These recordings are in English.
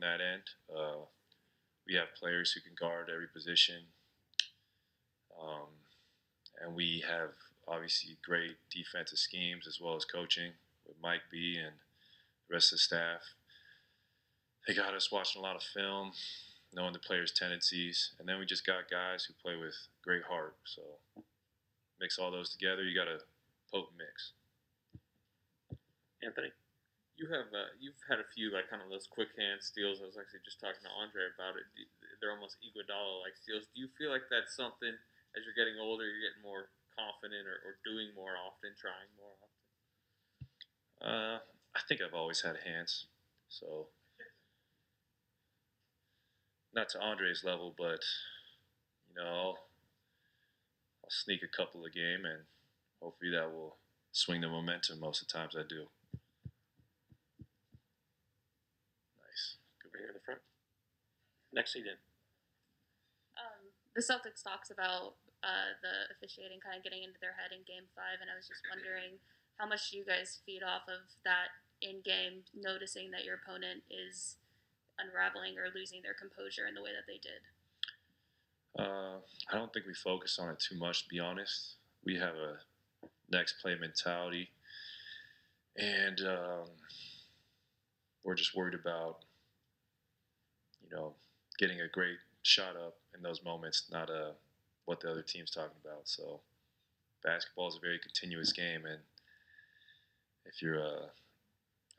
that end. We have players who can guard every position, um, and we have obviously great defensive schemes as well as coaching with Mike B and the rest of the staff. They got us watching a lot of film, knowing the players' tendencies, and then we just got guys who play with great heart. So mix all those together, you got a potent mix. Anthony, you've had a few like kind of those quick hand steals. I was actually just talking to Andre about it. They're almost Iguodala like steals. Do you feel like that's something as you're getting older, you're getting more confident or doing more often, trying more often? I think I've always had hands, so not to Andre's level, but I'll sneak a couple a game, and hopefully that will swing the momentum. Most of the times I do. Nice. Over here in the front. Next seat in. The Celtics talks about the officiating kind of getting into their head in Game 5, and I was just wondering how much do you guys feed off of that in game, noticing that your opponent is unraveling or losing their composure in the way that they did? I don't think we focus on it too much, to be honest. We have a next play mentality, and we're just worried about, getting a great shot up in those moments, not what the other team's talking about. So basketball is a very continuous game, and if you're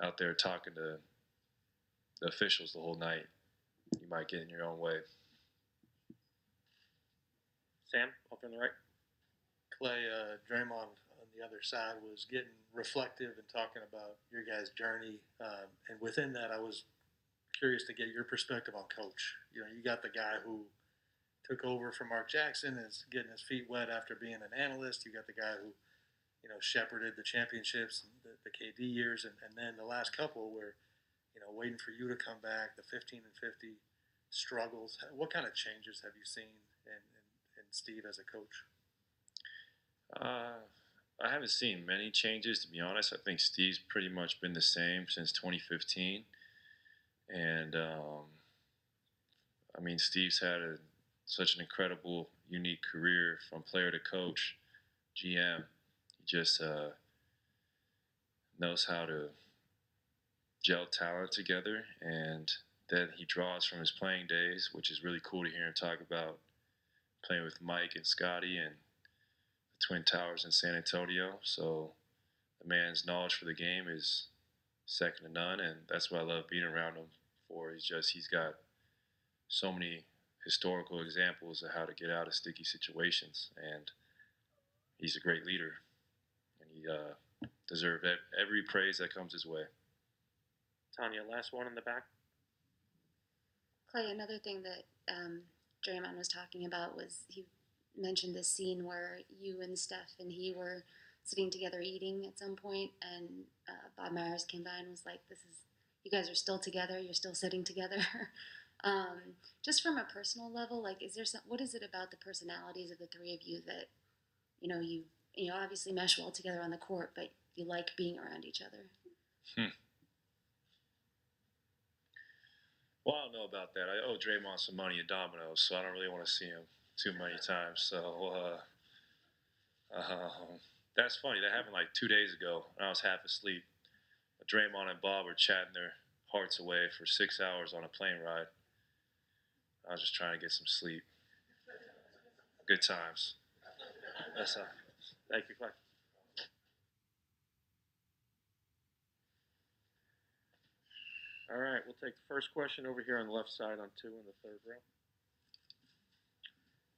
out there talking to the officials the whole night, you might get in your own way. Sam, over on the right. Clay, Draymond on the other side was getting reflective and talking about your guys' journey. And within that, I was curious to get your perspective on Coach. You got the guy who took over from Mark Jackson, is getting his feet wet after being an analyst. You got the guy who, shepherded the championships, the KD years, and then the last couple where, waiting for you to come back, the 15 and 50 struggles. What kind of changes have you seen in Steve as a coach? I haven't seen many changes, to be honest. I think Steve's pretty much been the same since 2015. And, Steve's had such an incredible, unique career from player to coach, GM. He just knows how to gel talent together, and then he draws from his playing days, which is really cool to hear him talk about playing with Mike and Scotty and the Twin Towers in San Antonio. So the man's knowledge for the game is second to none, and that's what I love being around him for. He's got so many historical examples of how to get out of sticky situations, and he's a great leader, and he deserves every praise that comes his way. Tanya, last one in the back. Clay, another thing that Draymond was talking about was he mentioned this scene where you and Steph and he were sitting together eating at some point, and Bob Myers came by and was like, you guys are still together, you're still sitting together. Just from a personal level, like, what is it about the personalities of the three of you that, you obviously mesh well together on the court, but you like being around each other? Well, I don't know about that. I owe Draymond some money at Domino's, so I don't really want to see him too many times. So that's funny. That happened like 2 days ago when I was half asleep. Draymond and Bob were chatting their hearts away for 6 hours on a plane ride. I was just trying to get some sleep. Good times. That's all. Thank you, Clay. All right, we'll take the first question over here on the left side on 2 in the third row.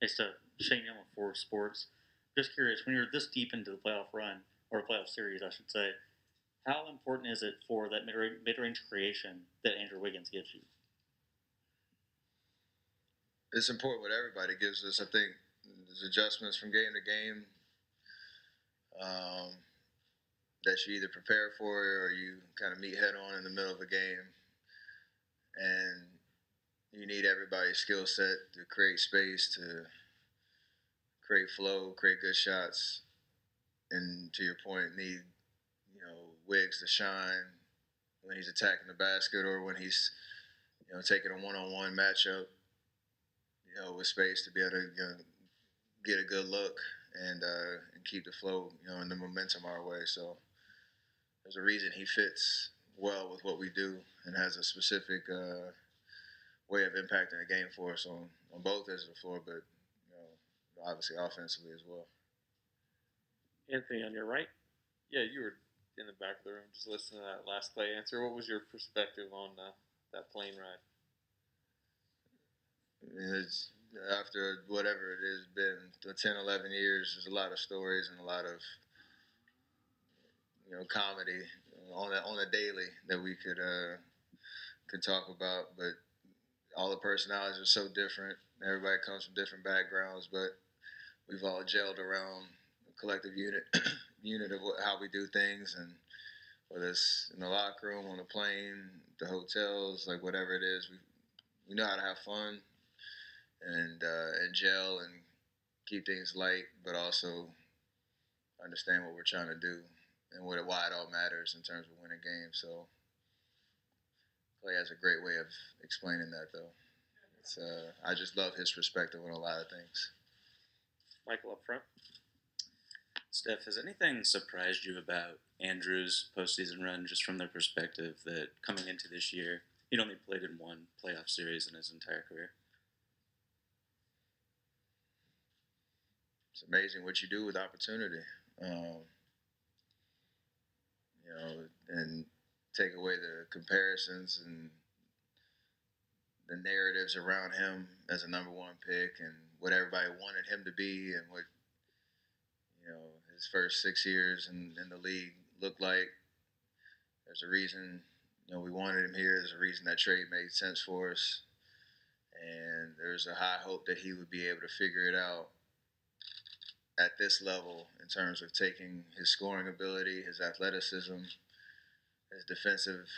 It's Shane Young with Forbes Sports. Just curious, when you're this deep into the playoff run, or playoff series, I should say, how important is it for that mid-range creation that Andrew Wiggins gives you? It's important what everybody gives us. I think there's adjustments from game to game that you either prepare for or you kind of meet head on in the middle of a game. And you need everybody's skill set to create space, to create flow, create good shots. And to your point, need, Wiggs to shine when he's attacking the basket or when he's, taking a one-on-one matchup, with space to be able to get a good look and keep the flow, and the momentum our way. So there's a reason he fits well with what we do and has a specific way of impacting the game for us on both ends of the floor, but obviously offensively as well. Anthony, on your right. Yeah, you were in the back of the room just listening to that last Clay answer. What was your perspective on that plane ride? It's, after whatever it has been, 10, 11 years, there's a lot of stories and a lot of comedy on a daily that we could talk about. But all the personalities are so different. Everybody comes from different backgrounds, but we've all gelled around a collective unit of how we do things, and whether it's in the locker room, on the plane, the hotels, like whatever it is, we know how to have fun and gel and keep things light, but also understand what we're trying to do and why it all matters in terms of winning games. So Clay has a great way of explaining that, though. I just love his perspective on a lot of things. Michael up front. Steph, has anything surprised you about Andrew's postseason run, just from the perspective that coming into this year, he'd only played in one playoff series in his entire career? It's amazing what you do with opportunity. And take away the comparisons and the narratives around him as a number one pick and what everybody wanted him to be and what, his first 6 years in the league looked like. There's a reason, we wanted him here. There's a reason that trade made sense for us. And there's a high hope that he would be able to figure it out at this level in terms of taking his scoring ability, his athleticism, his defensive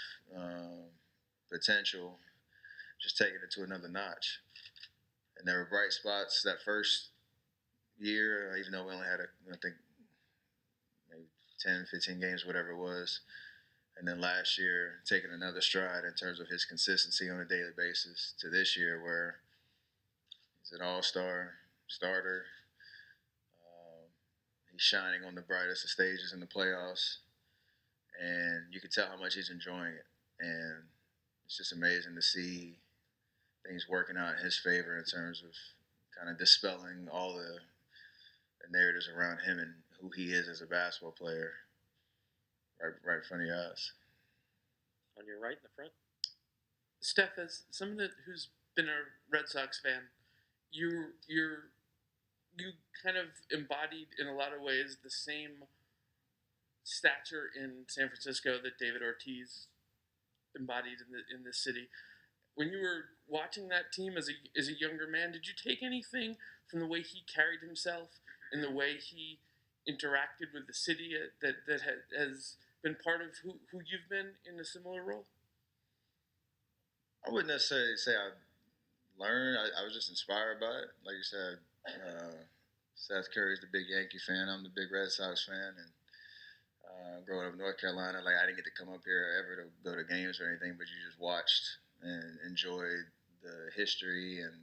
potential, just taking it to another notch. And there were bright spots that first year, even though we only had, I think, maybe 10, 15 games, whatever it was. And then last year, taking another stride in terms of his consistency on a daily basis to this year where he's an all-star starter. He's shining on the brightest of stages in the playoffs. And you can tell how much he's enjoying it. And it's just amazing to see things working out in his favor in terms of kind of dispelling all the narratives around him and who he is as a basketball player right in front of your eyes. On your right in the front. Steph, as someone who's been a Red Sox fan, you kind of embodied in a lot of ways the same stature in San Francisco that David Ortiz embodied in this city. When you were watching that team as a younger man, did you take anything from the way he carried himself and the way he interacted with the city that has been part of who you've been in a similar role? I wouldn't necessarily say I learned. I was just inspired by it. Like you said, Seth Curry's the big Yankee fan. I'm the big Red Sox fan. And growing up in North Carolina, like I didn't get to come up here ever to go to games or anything, but you just watched and enjoyed the history and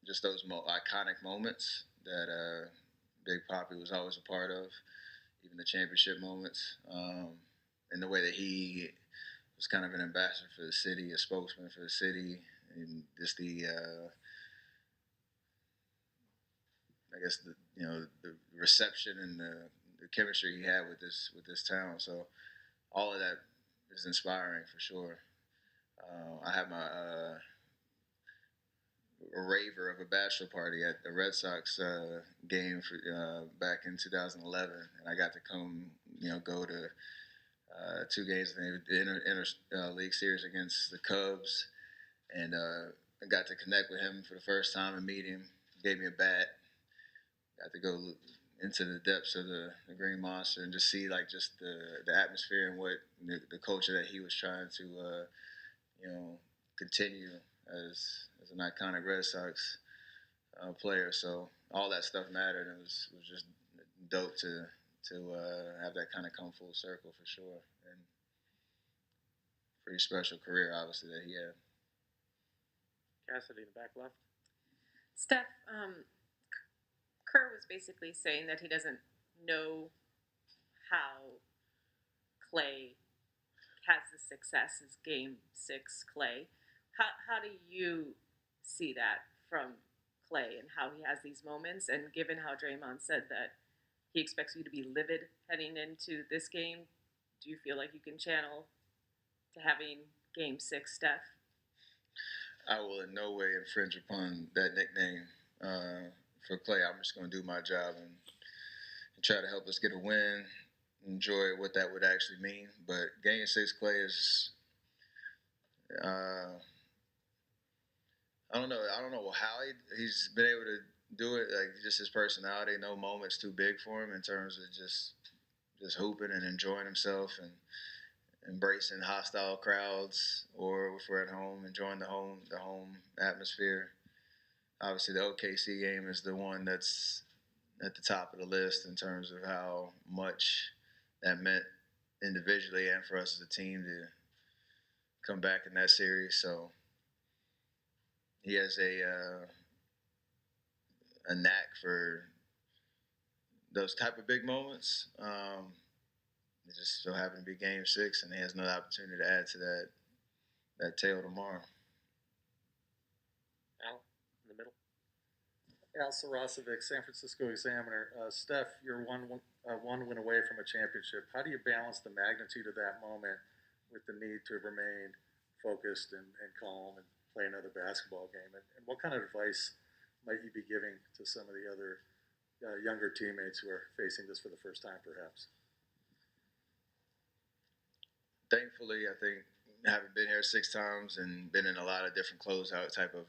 just those iconic moments that Big Papi was always a part of, even the championship moments, and the way that he was kind of an ambassador for the city, a spokesman for the city, and just the the reception and the chemistry he had with this town. So all of that is inspiring for sure. I had my a raver of a bachelor party at the Red Sox game for back in 2011, and I got to come go to 2 games in the inter league series against the Cubs, and I got to connect with him for the first time and meet him. He gave me a bat. Got to go into the depths of the Green Monster and just see just the atmosphere and what the culture that he was trying to continue as an iconic Red Sox player. So all that stuff mattered, and it was just dope to have that kind of come full circle for sure. And pretty special career, obviously, that he had. Cassidy in the back left. Steph, Kerr was basically saying that he doesn't know how Clay has the success as Game 6 Clay. How do you see that from Clay and how he has these moments? And given how Draymond said that he expects you to be livid heading into this game, do you feel like you can channel to having Game 6 Steph? I will in no way infringe upon that nickname for Clay. I'm just going to do my job and try to help us get a win, enjoy what that would actually mean. But Game 6 Clay is, I don't know how he's been able to do it. Like, just his personality, no moment's too big for him in terms of just hooping and enjoying himself and embracing hostile crowds, or if we're at home, enjoying the home atmosphere. Obviously, the OKC game is the one that's at the top of the list in terms of how much that meant individually and for us as a team to come back in that series. So he has a knack for those type of big moments. It just so happened to be Game 6, and he has another opportunity to add to that tale tomorrow. Al in the middle. Al Sarasovic, San Francisco Examiner. Steph, you're one win away from a championship. How do you balance the magnitude of that moment with the need to remain focused and calm and play another basketball game? And what kind of advice might you be giving to some of the other younger teammates who are facing this for the first time, perhaps? Thankfully, I think, having been here 6 times and been in a lot of different closeout type of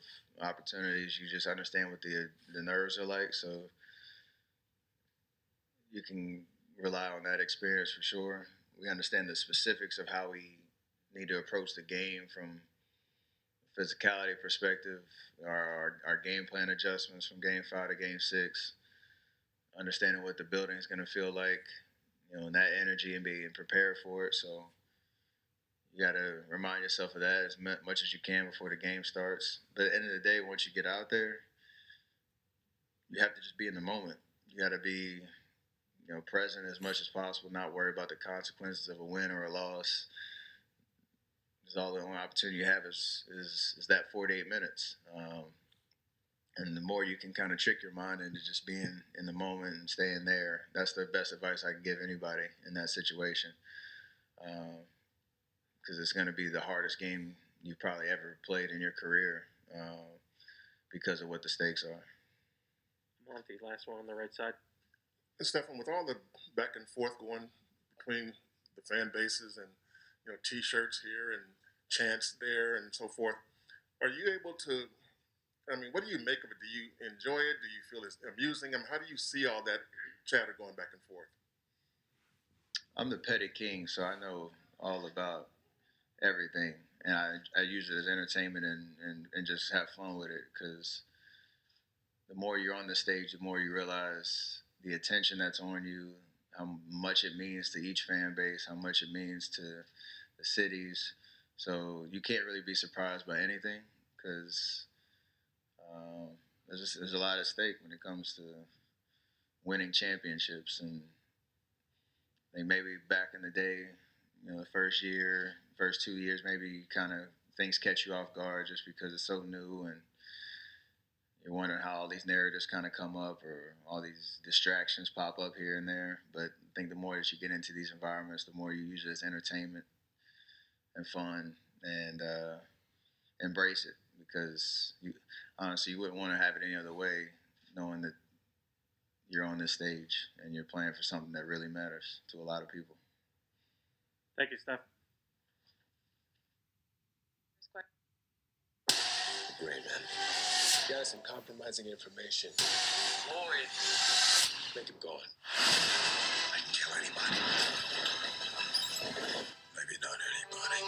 opportunities, you just understand what the nerves are like. So you can rely on that experience for sure. We understand the specifics of how we need to approach the game from a physicality perspective, our game plan adjustments from Game 5 to Game 6, understanding what the building is going to feel like, and that energy and being prepared for it. So you got to remind yourself of that as much as you can before the game starts. But at the end of the day, once you get out there, you have to just be in the moment. You got to be, present as much as possible, not worry about the consequences of a win or a loss. Because all the only opportunity you have is that 48 minutes. And the more you can kind of trick your mind into just being in the moment and staying there, that's the best advice I can give anybody in that situation. Because it's going to be the hardest game you've probably ever played in your career because of what the stakes are. Monty, last one on the right side. And Stephen, with all the back and forth going between the fan bases and T-shirts here and chants there and so forth, are you able to? What do you make of it? Do you enjoy it? Do you feel it's amusing? How do you see all that chatter going back and forth? I'm the petty king, so I know all about everything, and I use it as entertainment and just have fun with it, because the more you're on the stage, the more you realize the attention that's on you, how much it means to each fan base, how much it means to the cities. So you can't really be surprised by anything, because there's a lot at stake when it comes to winning championships. And I think maybe back in the day, the first 2 years, maybe kind of things catch you off guard just because it's so new, and you're wondering how all these narratives kind of come up, or all these distractions pop up here and there. But I think the more that you get into these environments, the more you use it as entertainment and fun, and embrace it, because honestly, you wouldn't want to have it any other way, knowing that you're on this stage and you're playing for something that really matters to a lot of people. Thank you, Steph. Great, man. Got some compromising information. Lloyd. Make him go on. I can kill anybody. Maybe not anybody.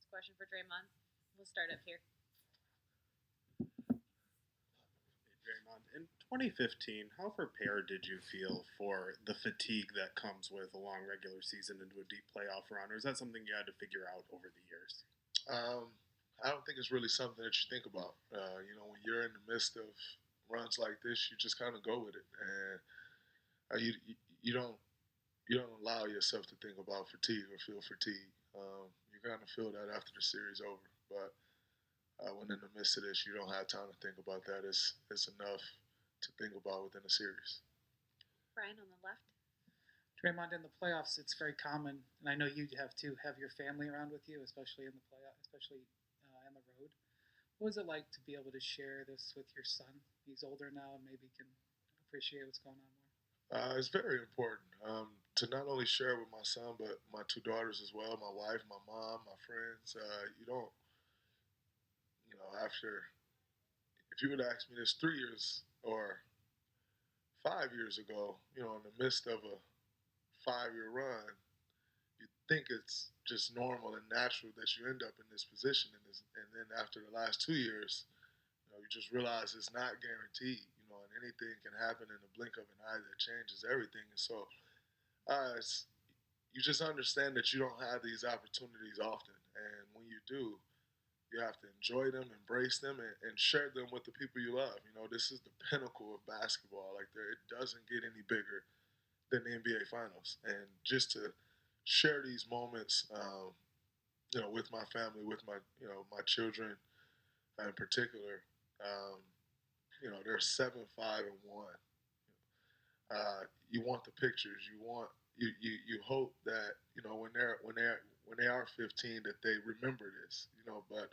Question for Draymond. We'll start up here. Draymond, In 2015, how prepared did you feel for the fatigue that comes with a long regular season into a deep playoff run, or is that something you had to figure out over the years? I don't think it's really something that you think about. When you're in the midst of runs like this, you just kind of go with it, and you don't allow yourself to think about fatigue or feel fatigue. You kind of feel that after the series over, but when in the midst of this, you don't have time to think about that. It's enough to think about within a series. Brian on the left. Draymond, in the playoffs, it's very common, and I know you have to have your family around with you, especially in the playoff, especially on the road. What was it like to be able to share this with your son? He's older now and maybe can appreciate what's going on more. It's very important to not only share with my son, but my two daughters as well, my wife, my mom, my friends. You don't, after, if you would ask me this 3 years or 5 years ago, in the midst of a 5-year run, you think it's just normal and natural that you end up in this position. And then after the last 2 years, you just realize it's not guaranteed, and anything can happen in the blink of an eye that changes everything. And so you just understand that you don't have these opportunities often. And when you do, you have to enjoy them, embrace them, and share them with the people you love. This is the pinnacle of basketball. It doesn't get any bigger than the NBA Finals. And just to share these moments, with my family, with my children in particular, they're 7, 5, and 1. You want the pictures. You hope that when they are 15 that they remember this. But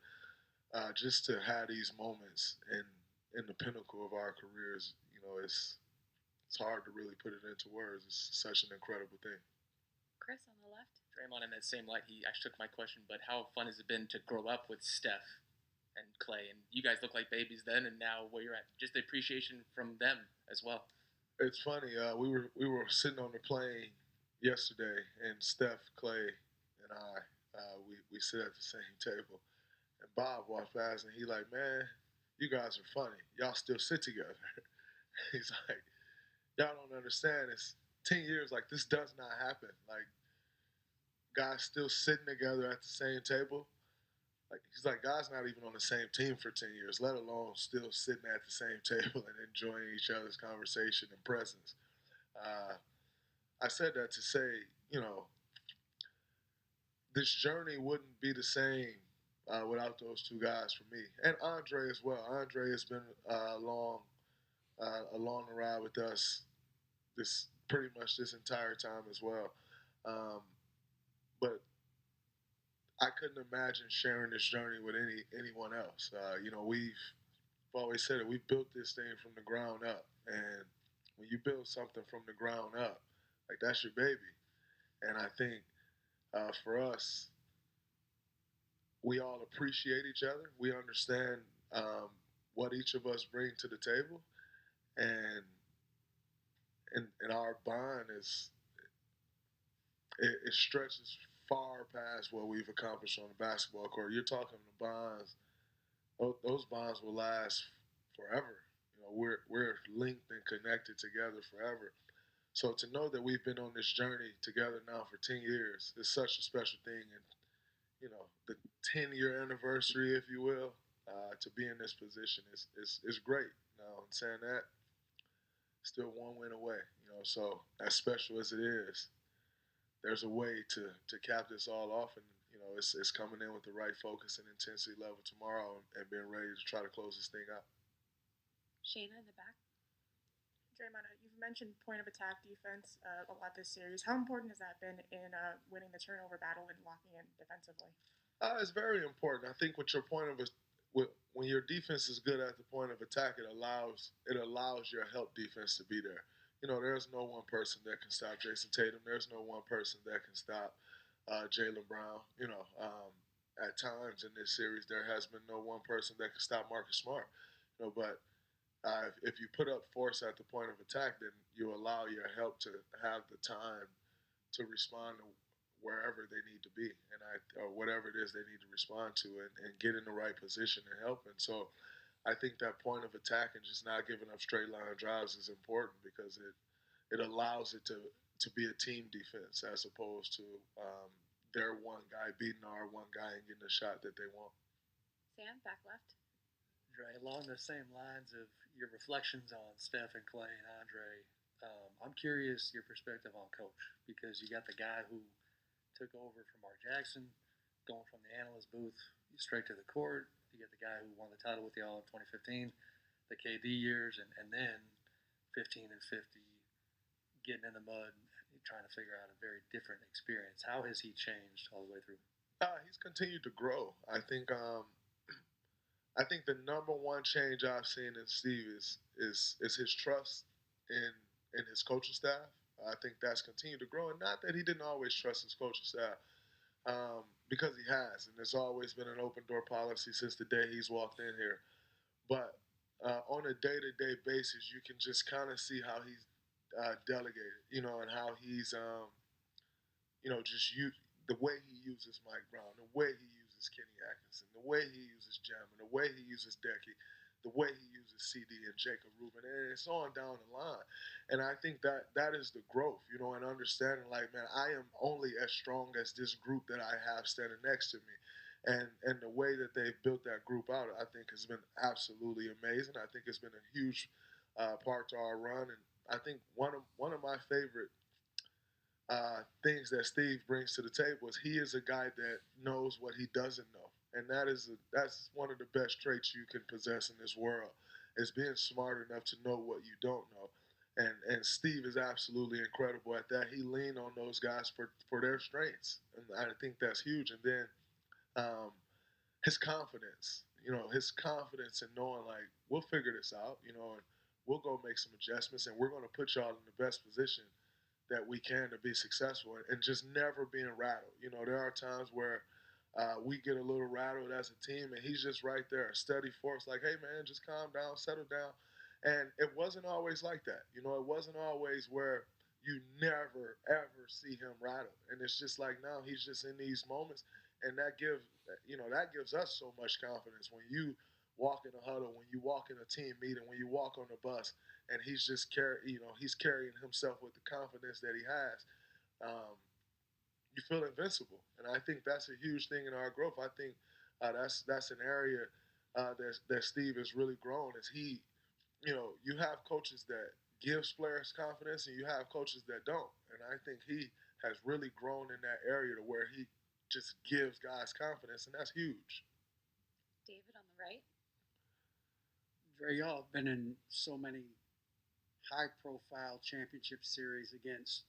just to have these moments in the pinnacle of our careers, it's hard to really put it into words. It's such an incredible thing. Chris on the left. Draymond, in that same light, he actually took my question, but how fun has it been to grow up with Steph and Clay? And you guys look like babies then, and now where you're at, just the appreciation from them as well. It's funny. We were sitting on the plane yesterday, and Steph, Clay, and I, we sit at the same table. And Bob walked past, and he like, man, you guys are funny. Y'all still sit together. He's like, y'all don't understand. It's 10 years. Like, this does not happen. Like, guys still sitting together at the same table. He's like, guys not even on the same team for 10 years, let alone still sitting at the same table and enjoying each other's conversation and presence. I said that to say, this journey wouldn't be the same without those two guys for me. And Andre as well. Andre has been along the ride with us pretty much this entire time as well. But I couldn't imagine sharing this journey with anyone else. We've always said it. We've built this thing from the ground up, and when you build something from the ground up, that's your baby. And I think for us, we all appreciate each other. We understand what each of us bring to the table, and our bond it stretches far past what we've accomplished on the basketball court. You're talking the bonds; those bonds will last forever. We're linked and connected together forever. So to know that we've been on this journey together now for 10 years is such a special thing, and the 10-year anniversary, if you will, to be in this position is great. Now, in saying that, still one win away. So as special as it is, there's a way to cap this all off, and it's coming in with the right focus and intensity level tomorrow, and being ready to try to close this thing out. Shayna in the back. Draymond, you've mentioned point of attack defense a lot this series. How important has that been in winning the turnover battle and locking in defensively? It's very important. I think with your point of when your defense is good at the point of attack, it allows your help defense to be there. There's no one person that can stop Jason Tatum. There's no one person that can stop Jaylen Brown. At times in this series, there has been no one person that can stop Marcus Smart. But if you put up force at the point of attack, then you allow your help to have the time to respond to wherever they need to be, or whatever it is they need to respond to, and get in the right position and help. And so I think that point of attack and just not giving up straight line drives is important because it allows it to be a team defense as opposed to their one guy beating our one guy and getting the shot that they want. Sam, back left. Dre, along the same lines of your reflections on Steph and Clay and Andre, I'm curious your perspective on Coach because you got the guy who took over from Mark Jackson, going from the analyst booth straight to the court. You get the guy who won the title with y'all in 2015, the KD years, and then 15 and 50, getting in the mud, trying to figure out a very different experience. How has he changed all the way through? He's continued to grow. I think the number one change I've seen in Steve is his trust in his coaching staff. I think that's continued to grow, and not that he didn't always trust his coaching staff, because he has, and there's always been an open door policy since the day he's walked in here. But on a day-to-day basis, you can just kind of see how he's delegated, and how he's, the way he uses Mike Brown, the way he uses Kenny Atkinson, the way he uses Jamin, the way he uses Decky, the way he uses CD and Jacob Rubin, and it's on down the line. And I think that is the growth, and understanding like, man, I am only as strong as this group that I have standing next to me. And the way that they've built that group out, I think has been absolutely amazing. I think it's been a huge part to our run. And I think one of my favorite things that Steve brings to the table is he is a guy that knows what he doesn't know. And that's one of the best traits you can possess in this world, is being smart enough to know what you don't know. And Steve is absolutely incredible at that. He leaned on those guys for their strengths, and I think that's huge. And then his confidence, his confidence in knowing like we'll figure this out, and we'll go make some adjustments, and we're going to put y'all in the best position that we can to be successful, and just never being rattled. There are times where we get a little rattled as a team, and he's just right there, a steady force, like, hey, man, just calm down, settle down. And it wasn't always like that. It wasn't always where you never, ever see him rattled. And it's just like now he's just in these moments, and that gives us so much confidence when you walk in a huddle, when you walk in a team meeting, when you walk on the bus, and he's just he's carrying himself with the confidence that he has. You feel invincible, and I think that's a huge thing in our growth. I think that's an area that Steve has really grown. Is he, you have coaches that gives players confidence, and you have coaches that don't. And I think he has really grown in that area to where he just gives guys confidence, and that's huge. David on the right. Dre, y'all have been in so many high-profile championship series against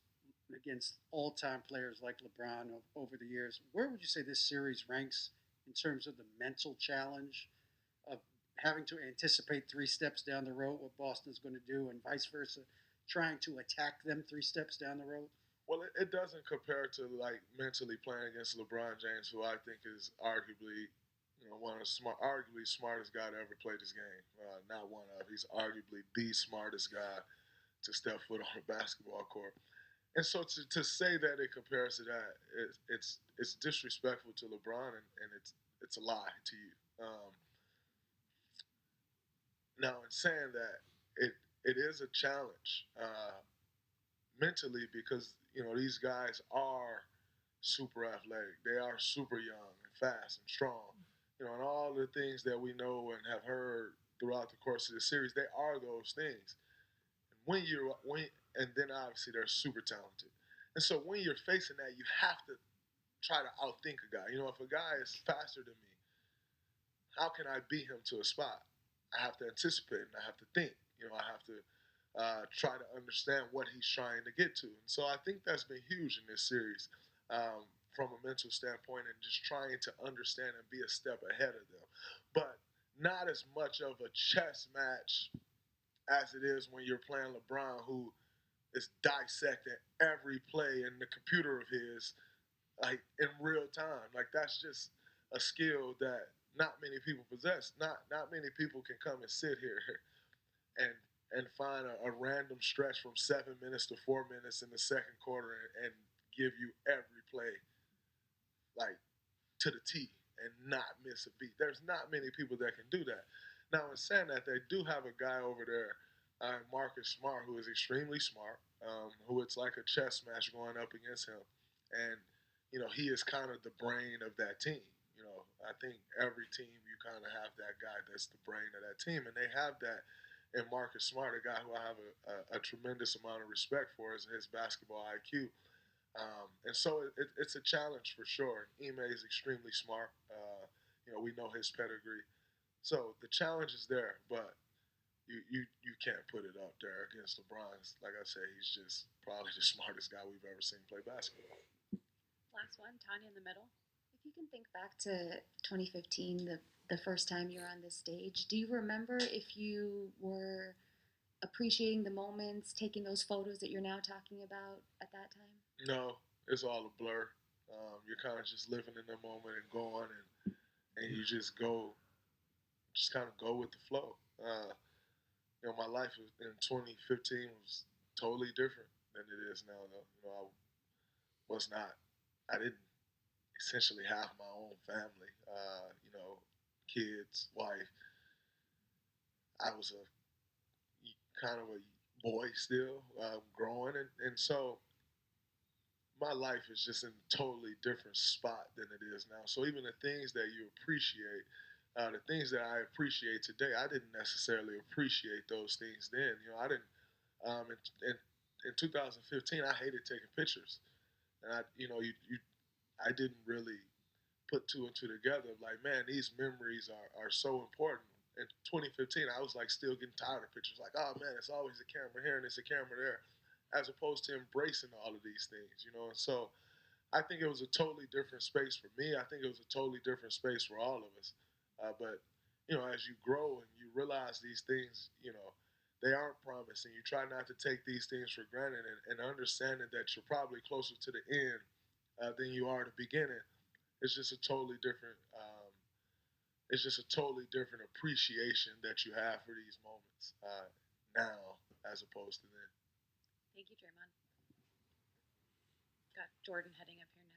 all-time players like LeBron over the years. Where would you say this series ranks in terms of the mental challenge of having to anticipate 3 steps down the road what Boston's going to do, and vice versa, trying to attack them 3 steps down the road? Well, it doesn't compare to like mentally playing against LeBron James, who I think is arguably one of the arguably smartest guy to ever play this game. Not one of, he's arguably the smartest guy to step foot on a basketball court. And so to say that it compares to that, it's disrespectful to LeBron, and it's a lie to you. Now, in saying that, it is a challenge mentally because these guys are super athletic. They are super young and fast and strong. And all the things that we know and have heard throughout the course of the series, they are those things. And then obviously they're super talented. And so when you're facing that, you have to try to outthink a guy. If a guy is faster than me, how can I beat him to a spot? I have to anticipate and I have to think. I have to try to understand what he's trying to get to. And so I think that's been huge in this series from a mental standpoint, and just trying to understand and be a step ahead of them. But not as much of a chess match as it is when you're playing LeBron, who is dissecting every play in the computer of his, like in real time. Like that's just a skill that not many people possess. Not many people can come and sit here and find a random stretch from 7 minutes to 4 minutes in the second quarter and give you every play like to the T and not miss a beat. There's not many people that can do that. Now, in saying that, they do have a guy over there, Marcus Smart, who is extremely smart, who it's like a chess match going up against him. And, he is kind of the brain of that team. I think every team you kind of have that guy that's the brain of that team. And they have that in Marcus Smart, a guy who I have a tremendous amount of respect for his basketball IQ. And so it's a challenge for sure. Ime is extremely smart. We know his pedigree. So the challenge is there, but you can't put it up there against LeBron. Like I said, he's just probably the smartest guy we've ever seen play basketball. Last one, Tanya in the middle. If you can think back to 2015, the first time you were on this stage, do you remember if you were appreciating the moments, taking those photos that you're now talking about at that time? No, it's all a blur. You're kind of just living in the moment and going, and you just kind of go with the flow. My life in 2015 was totally different than it is now. Though, I didn't essentially have my own family. Kids, wife. I was a kind of a boy still, growing, and so my life is just in a totally different spot than it is now. So even the things that you appreciate, the things that I appreciate today, I didn't necessarily appreciate those things then. I didn't. In 2015, I hated taking pictures, and I didn't really put two and two together. Like, man, these memories are so important. In 2015, I was like still getting tired of pictures. Like, oh man, it's always a camera here and it's a camera there, as opposed to embracing all of these things. And so I think it was a totally different space for me. I think it was a totally different space for all of us. But as you grow and you realize these things, they aren't promised, and you try not to take these things for granted, and understanding that you're probably closer to the end than you are the beginning. It's just a totally different. It's just a totally different appreciation that you have for these moments now as opposed to then. Thank you, Draymond. Got Jordan heading up here now.